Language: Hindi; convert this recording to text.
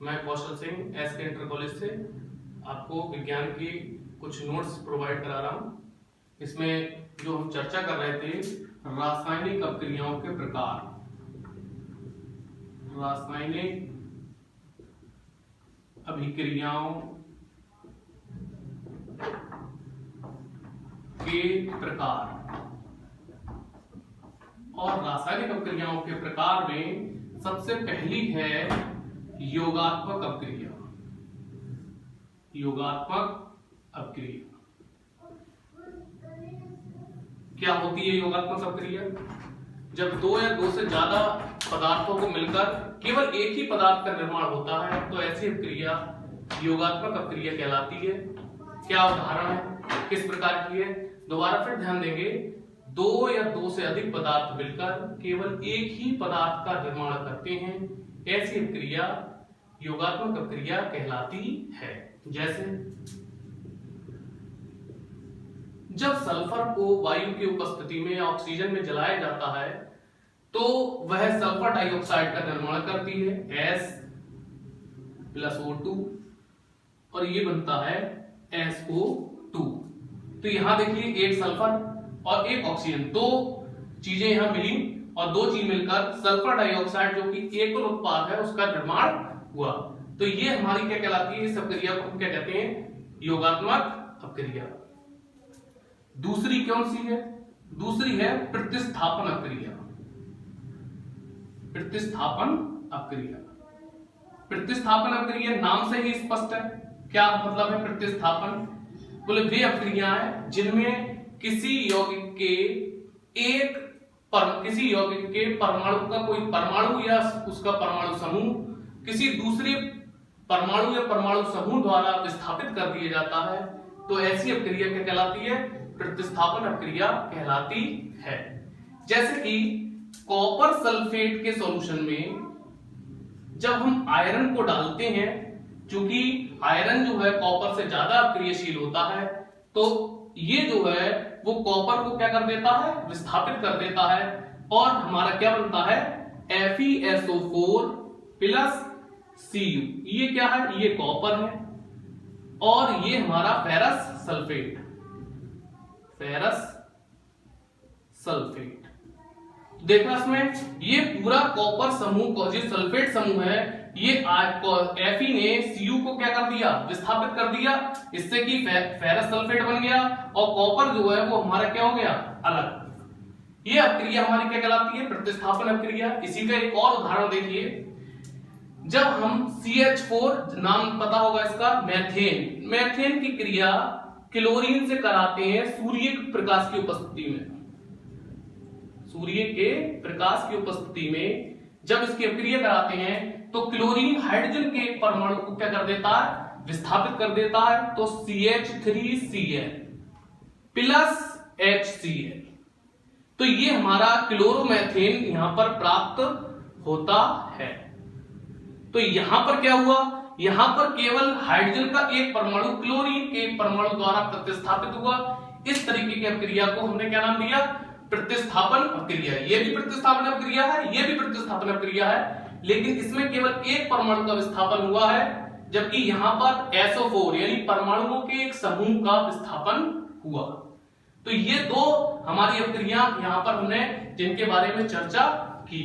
मैं कौशल सिंह एसके इंटर कॉलेज से आपको विज्ञान की कुछ नोट्स प्रोवाइड करा रहा हूँ। इसमें जो हम चर्चा कर रहे थे रासायनिक अपक्रियाओं के प्रकार, रासायनिक अभिक्रियाओं के प्रकार। और रासायनिक अपक्रियाओं के प्रकार में सबसे पहली है योगात्मक अपक्रिया। योगात्मक अपक्रिया क्या होती है? योगात्मक अपक्रिया जब दो या दो से ज्यादा पदार्थों को मिलकर केवल एक ही पदार्थ का निर्माण होता है तो ऐसी अपक्रिया योगात्मक अपक्रिया कहलाती है। क्या उदाहरण है, किस प्रकार की है? दोबारा फिर ध्यान देंगे, दो या दो से अधिक पदार्थ मिलकर केवल एक ही पदार्थ का निर्माण करते हैं, ऐसी अपक्रिया योगात्मक अपक्रिया कहलाती है। जैसे जब सल्फर को वायु की उपस्थिति में ऑक्सीजन में जलाया जाता है तो वह सल्फर डाइऑक्साइड का निर्माण करती है S+O2 और ये बनता है SO2। तो यहां देखिए एक सल्फर और एक ऑक्सीजन, दो चीजें यहां मिली और दो चीज मिलकर सल्फर डाइऑक्साइड जो कि एकल उत्पाद है उसका निर्माण हुआ। तो ये हमारी क्या कहलाती है? इस अपक्रिया को हम क्या कहते हैं? योगात्मक अपक्रिया। दूसरी कौन सी है? दूसरी है प्रतिस्थापन अपक्रिया। प्रतिस्थापन अपक्रिया, प्रतिस्थापन अपक्रिया नाम से ही स्पष्ट है। क्या मतलब है प्रतिस्थापन? बोले वे अपक्रियाएं जिनमें किसी यौगिक के परमाणु का कोई परमाणु या उसका परमाणु समूह किसी दूसरे परमाणु या परमाणु समूह द्वारा विस्थापित कर दिया जाता है तो ऐसी अपक्रिया क्या कहलाती है? प्रतिस्थापन अपक्रिया कहलाती है। जैसे कि कॉपर सल्फेट के सॉल्यूशन में जब हम आयरन को डालते हैं, क्योंकि आयरन जो है कॉपर से ज्यादा अपक्रियशील होता है, तो ये जो है वो कॉपर को क्या कर देता है? विस्थापित कर देता है और हमारा क्या बनता है? FeSO4 plus Cu। ये क्या है? ये कॉपर है और ये हमारा फेरस सल्फेट, फेरस सल्फेट। देखना इसमें ये पूरा कॉपर समूह को, जो सल्फेट समूह है, ये Fe ने Cu को क्या कर दिया? विस्थापित कर दिया, इससे कि फेरस सल्फेट बन गया और कॉपर जो है वो हमारा क्या हो गया? अलग। ये अपक्रिया हमारी क्या कहलाती है? प्रतिस्थापन अपक्रिया। इसी का एक और उदाहरण देखिए, जब हम CH4, नाम पता होगा इसका, मेथेन, मेथेन की क्रिया क्लोरीन से कराते हैं सूर्य के प्रकाश की उपस्थिति में। सूर्य के प्रकाश की उपस्थिति में जब इसकी अपक्रिया कराते हैं तो क्लोरीन हाइड्रोजन के परमाणु को क्या कर देता है? विस्थापित कर देता है, तो CH3Cl प्लस HCl। तो ये हमारा क्लोरोमेथेन यहां पर प्राप्त होता है। तो यहां पर क्या हुआ? यहां पर केवल हाइड्रोजन का एक परमाणु क्लोरीन के परमाणु द्वारा प्रतिस्थापित हुआ। इस तरीके की अपक्रिया को हमने क्या नाम दिया? प्रतिस्थापन अपक्रिया। ये भी प्रतिस्थापन अपक्रिया है, ये भी प्रतिस्थापन अपक्रिया है, लेकिन इसमें केवल एक परमाणु का विस्थापन हुआ है, जबकि यहां पर SO4 यानी परमाणुओं के एक समूह का विस्थापन हुआ। तो ये दो हमारी अपक्रिया यहां पर हमने जिनके बारे में चर्चा की।